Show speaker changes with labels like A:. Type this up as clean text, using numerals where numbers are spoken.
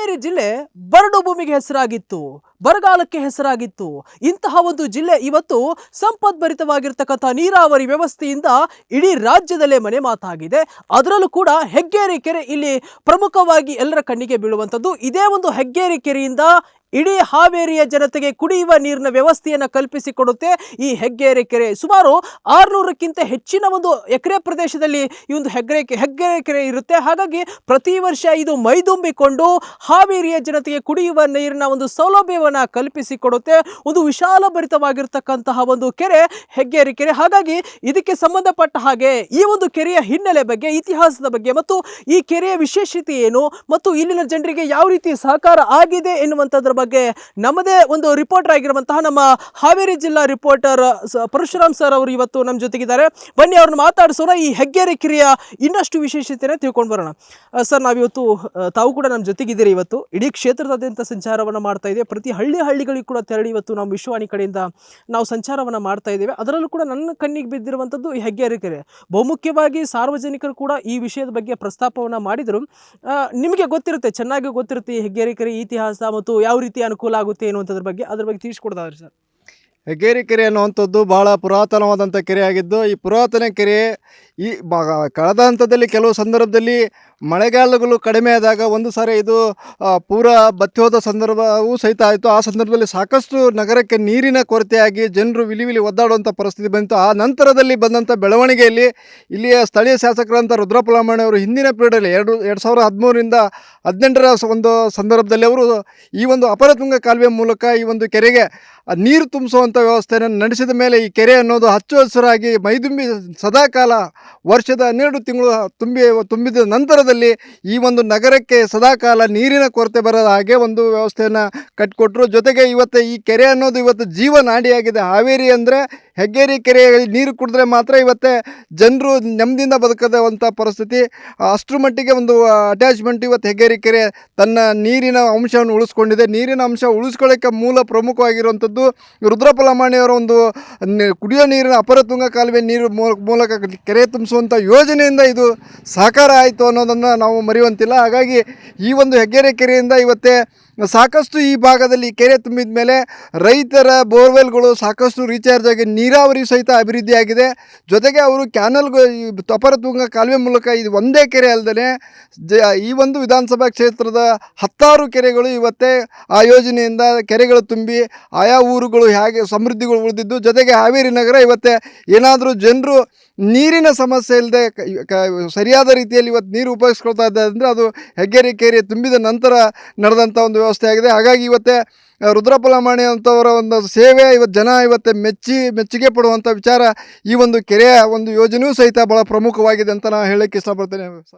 A: ಹಾವೇರಿ ಜಿಲ್ಲೆ ಬರಡು ಭೂಮಿಗೆ ಹೆಸರಾಗಿತ್ತು, ಬರಗಾಲಕ್ಕೆ ಹೆಸರಾಗಿತ್ತು. ಇಂತಹ ಒಂದು ಜಿಲ್ಲೆ ಇವತ್ತು ಸಂಪದ್ಭರಿತವಾಗಿರ್ತಕ್ಕಂಥ ನೀರಾವರಿ ವ್ಯವಸ್ಥೆಯಿಂದ ಇಡೀ ರಾಜ್ಯದಲ್ಲೇ ಮನೆ ಮಾತಾಗಿದೆ. ಅದರಲ್ಲೂ ಕೂಡ ಹೆಗ್ಗೇರಿ ಕೆರೆ ಇಲ್ಲಿ ಪ್ರಮುಖವಾಗಿ ಎಲ್ಲರ ಕಣ್ಣಿಗೆ ಬೀಳುವಂಥದ್ದು. ಇದೇ ಒಂದು ಹೆಗ್ಗೇರಿ ಕೆರೆಯಿಂದ ಇಡೀ ಹಾವೇರಿಯ ಜನತೆಗೆ ಕುಡಿಯುವ ನೀರಿನ ವ್ಯವಸ್ಥೆಯನ್ನು ಕಲ್ಪಿಸಿಕೊಡುತ್ತೆ ಈ ಹೆಗ್ಗೇರಿ ಕೆರೆ. ಸುಮಾರು 600ಕ್ಕಿಂತ ಹೆಚ್ಚಿನ ಒಂದು ಎಕರೆ ಪ್ರದೇಶದಲ್ಲಿ ಈ ಒಂದು ಹೆಗ್ಗೇರಿ ಕೆರೆ ಇರುತ್ತೆ. ಹಾಗಾಗಿ ಪ್ರತಿ ವರ್ಷ ಇದು ಮೈದುಂಬಿಕೊಂಡು ಹಾವೇರಿಯ ಜನತೆಗೆ ಕುಡಿಯುವ ನೀರಿನ ಒಂದು ಸೌಲಭ್ಯವನ್ನು ಕಲ್ಪಿಸಿಕೊಡುತ್ತೆ. ಒಂದು ವಿಶಾಲಭರಿತವಾಗಿರ್ತಕ್ಕಂತಹ ಒಂದು ಕೆರೆ ಹೆಗ್ಗೇರಿ ಕೆರೆ. ಹಾಗಾಗಿ ಇದಕ್ಕೆ ಸಂಬಂಧಪಟ್ಟ ಹಾಗೆ ಈ ಒಂದು ಕೆರೆಯ ಹಿನ್ನೆಲೆ ಬಗ್ಗೆ, ಇತಿಹಾಸದ ಬಗ್ಗೆ ಮತ್ತು ಈ ಕೆರೆಯ ವಿಶೇಷತೆ ಏನು ಮತ್ತು ಇಲ್ಲಿನ ಜನರಿಗೆ ಯಾವ ರೀತಿ ಸಹಕಾರ ಆಗಿದೆ ಎನ್ನುವಂಥದ್ರ ಬಗ್ಗೆ ನಮ್ಮದೇ ಒಂದು ರಿಪೋರ್ಟರ್ ಆಗಿರುವಂತಹ ನಮ್ಮ ಹಾವೇರಿ ಜಿಲ್ಲಾ ರಿಪೋರ್ಟರ್ ಪರಶುರಾಮ್ ಸರ್ ಅವರು ಇವತ್ತು ನಮ್ಮ ಜೊತೆಗಿದ್ದಾರೆ. ಬನ್ನಿ ಅವ್ರನ್ನ ಮಾತಾಡಿಸೋಣ. ಈ ಹೆಗ್ಗೇರಿ ಕೆರೆಯ ಇನ್ನಷ್ಟು ವಿಶೇಷತೆಯನ್ನು ತಿಳ್ಕೊಂಡು ಬರೋಣ. ಸರ್, ನಾವಿವತ್ತು ತಾವು ಕೂಡ ನಮ್ಮ ಜೊತೆಗಿದ್ದೀರಿ. ಇವತ್ತು ಇಡೀ ಕ್ಷೇತ್ರದಾದ್ಯಂತ ಸಂಚಾರವನ್ನು ಮಾಡ್ತಾ ಇದ್ದೇವೆ. ಪ್ರತಿ ಹಳ್ಳಿಗಳಿಗೂ ಕೂಡ ತೆರಳಿ ಇವತ್ತು ನಾವು ವಿಶ್ವವಾಣಿ ಕಡೆಯಿಂದ ನಾವು ಸಂಚಾರವನ್ನು ಮಾಡ್ತಾ ಇದ್ದೇವೆ. ಅದರಲ್ಲೂ ಕೂಡ ನನ್ನ ಕಣ್ಣಿಗೆ ಬಿದ್ದಿರುವಂಥದ್ದು ಈ ಹೆಗ್ಗೇರಿ ಕೆರೆ. ಬಹುಮುಖ್ಯವಾಗಿ ಸಾರ್ವಜನಿಕರು ಕೂಡ ಈ ವಿಷಯದ ಬಗ್ಗೆ ಪ್ರಸ್ತಾಪವನ್ನು ಮಾಡಿದರು. ನಿಮಗೆ ಗೊತ್ತಿರುತ್ತೆ, ಚೆನ್ನಾಗಿ ಗೊತ್ತಿರುತ್ತೆ ಈ ಹೆಗ್ಗೇರಿ ಕೆರೆ ಇತಿಹಾಸ ಮತ್ತು ಯಾವ ರೀತಿ ಅನುಕೂಲ ಆಗುತ್ತೆ ಅನ್ನುವಂಥದ್ರ ಬಗ್ಗೆ ತಿಳಿಸ್ಕೊಡ್ತಾರೆ ಸರ್.
B: ಹೆಗ್ಗೇರಿ ಕೆರೆ ಅನ್ನುವಂಥದ್ದು ಭಾಳ ಪುರಾತನವಾದಂಥ ಕೆರೆಯಾಗಿದ್ದು, ಈ ಪುರಾತನ ಕೆರೆ ಈ ಕಳೆದ ಹಂತದಲ್ಲಿ ಕೆಲವು ಸಂದರ್ಭದಲ್ಲಿ ಮಳೆಗಾಲಗಳು ಕಡಿಮೆ ಆದಾಗ ಒಂದು ಸಾರಿ ಇದು ಪೂರ ಬತ್ತಿ ಹೋದ ಸಂದರ್ಭವೂ ಸಹಿತ ಆಯಿತು. ಆ ಸಂದರ್ಭದಲ್ಲಿ ಸಾಕಷ್ಟು ನಗರಕ್ಕೆ ನೀರಿನ ಕೊರತೆಯಾಗಿ ಜನರು ವಿಲಿ ಒದ್ದಾಡುವಂಥ ಪರಿಸ್ಥಿತಿ ಬಂತು. ಆ ನಂತರದಲ್ಲಿ ಬಂದಂಥ ಬೆಳವಣಿಗೆಯಲ್ಲಿ ಇಲ್ಲಿಯ ಸ್ಥಳೀಯ ಶಾಸಕರಂಥ ರುದ್ರಪ್ಪ ಅವರು ಹಿಂದಿನ ಪೀರಿಯಡಲ್ಲಿ 2013ರಿಂದ 2018ರ ಒಂದು ಸಂದರ್ಭದಲ್ಲಿ ಅವರು ಈ ಒಂದು ಅಪರತುಂಗ ಕಾಲುವೆ ಮೂಲಕ ಈ ಒಂದು ಕೆರೆಗೆ ನೀರು ತುಂಬಿಸುವಂಥ ವ್ಯವಸ್ಥೆಯನ್ನು ನಡೆಸಿದ ಮೇಲೆ ಈ ಕೆರೆ ಅನ್ನೋದು ಹಚ್ಚು ಹಸಿರಾಗಿ ಮೈದುಂಬಿ ಸದಾಕಾಲ ವರ್ಷದ 12 ತಿಂಗಳು ತುಂಬಿದ ನಂತರದಲ್ಲಿ ಈ ಒಂದು ನಗರಕ್ಕೆ ಸದಾಕಾಲ ನೀರಿನ ಕೊರತೆ ಬರದ ಹಾಗೆ ಒಂದು ವ್ಯವಸ್ಥೆಯನ್ನು ಕಟ್ಟಿಕೊಟ್ರು. ಜೊತೆಗೆ ಇವತ್ತು ಈ ಕೆರೆ ಅನ್ನೋದು ಇವತ್ತು ಜೀವನಾಡಿಯಾಗಿದೆ. ಹಾವೇರಿ ಅಂದರೆ ಹೆಗ್ಗೇರಿ ಕೆರೆ ನೀರು ಕುಡಿದ್ರೆ ಮಾತ್ರ ಇವತ್ತೇ ಜನರು ನೆಮ್ಮದಿಯಿಂದ ಬದುಕದಂಥ ಪರಿಸ್ಥಿತಿ. ಅಷ್ಟರ ಮಟ್ಟಿಗೆ ಒಂದು ಅಟ್ಯಾಚ್ಮೆಂಟ್ ಇವತ್ತು ಹೆಗ್ಗೇರಿ ಕೆರೆ ತನ್ನ ನೀರಿನ ಅಂಶವನ್ನು ಉಳಿಸ್ಕೊಂಡಿದೆ. ನೀರಿನ ಅಂಶ ಉಳಿಸ್ಕೊಳ್ಳೋಕ್ಕೆ ಪ್ರಮುಖವಾಗಿರುವಂಥದ್ದು ರುದ್ರಪ್ಪ ಲಮಾಣಿಯವರ ಒಂದು ಕುಡಿಯೋ ನೀರಿನ ಅಪರತುಂಗ ಕಾಲುವೆ ನೀರು ಮೂಲಕ ಕೆರೆ ತುಂಬಿಸುವಂಥ ಯೋಜನೆಯಿಂದ ಇದು ಸಾಕಾರ ಆಯಿತು ಅನ್ನೋದನ್ನು ನಾವು ಮರೆಯುವಂತಿಲ್ಲ. ಹಾಗಾಗಿ ಈ ಒಂದು ಹೆಗ್ಗೇರಿ ಕೆರೆಯಿಂದ ಇವತ್ತೇ ಸಾಕಷ್ಟು ಈ ಭಾಗದಲ್ಲಿ ಕೆರೆ ತುಂಬಿದ ಮೇಲೆ ರೈತರ ಬೋರ್ವೆಲ್ಗಳು ಸಾಕಷ್ಟು ರೀಚಾರ್ಜ್ ಆಗಿ ನೀರಾವರಿ ಸಹಿತ ಅಭಿವೃದ್ಧಿಯಾಗಿದೆ. ಜೊತೆಗೆ ಅವರು ಅಪರತುಂಗ ಕಾಲುವೆ ಮೂಲಕ ಇದು ಒಂದೇ ಕೆರೆ ಅಲ್ಲದೆ ಈ ಒಂದು ವಿಧಾನಸಭಾ ಕ್ಷೇತ್ರದ 10 ಕೆರೆಗಳು ಇವತ್ತೇ ಆ ಯೋಜನೆಯಿಂದ ಕೆರೆಗಳು ತುಂಬಿ ಆಯಾ ಊರುಗಳು ಹೇಗೆ ಸಮೃದ್ಧಿಗಳು ಉಳಿದಿದ್ದು, ಜೊತೆಗೆ ಹಾವೇರಿ ನಗರ ಇವತ್ತೇ ಏನಾದರೂ ಜನರು ನೀರಿನ ಸಮಸ್ಯೆ ಇಲ್ಲದೆ ಸರಿಯಾದ ರೀತಿಯಲ್ಲಿ ಇವತ್ತು ನೀರು ಉಪಯೋಗಿಸ್ಕೊಳ್ತಾ ಇದ್ದಾರೆ ಅಂದರೆ ಅದು ಹೆಗ್ಗೇರಿ ಕೆರೆ ತುಂಬಿದ ನಂತರ ನಡೆದಂಥ ಒಂದು ವ್ಯವಸ್ಥೆ ಆಗಿದೆ. ಹಾಗಾಗಿ ಇವತ್ತೇ ರುದ್ರಪ್ಪ ಲಮಾಣಿ ಅಂತವರ ಒಂದು ಸೇವೆ ಜನ ಇವತ್ತೇ ಮೆಚ್ಚುಗೆ ಪಡುವಂಥ ವಿಚಾರ. ಈ ಒಂದು ಕೆರೆಯ ಒಂದು ಯೋಜನೆಯೂ ಸಹಿತ ಭಾಳ ಪ್ರಮುಖವಾಗಿದೆ ಅಂತ ನಾನು ಹೇಳೋಕ್ಕೆ ಇಷ್ಟಪಡ್ತೇನೆ.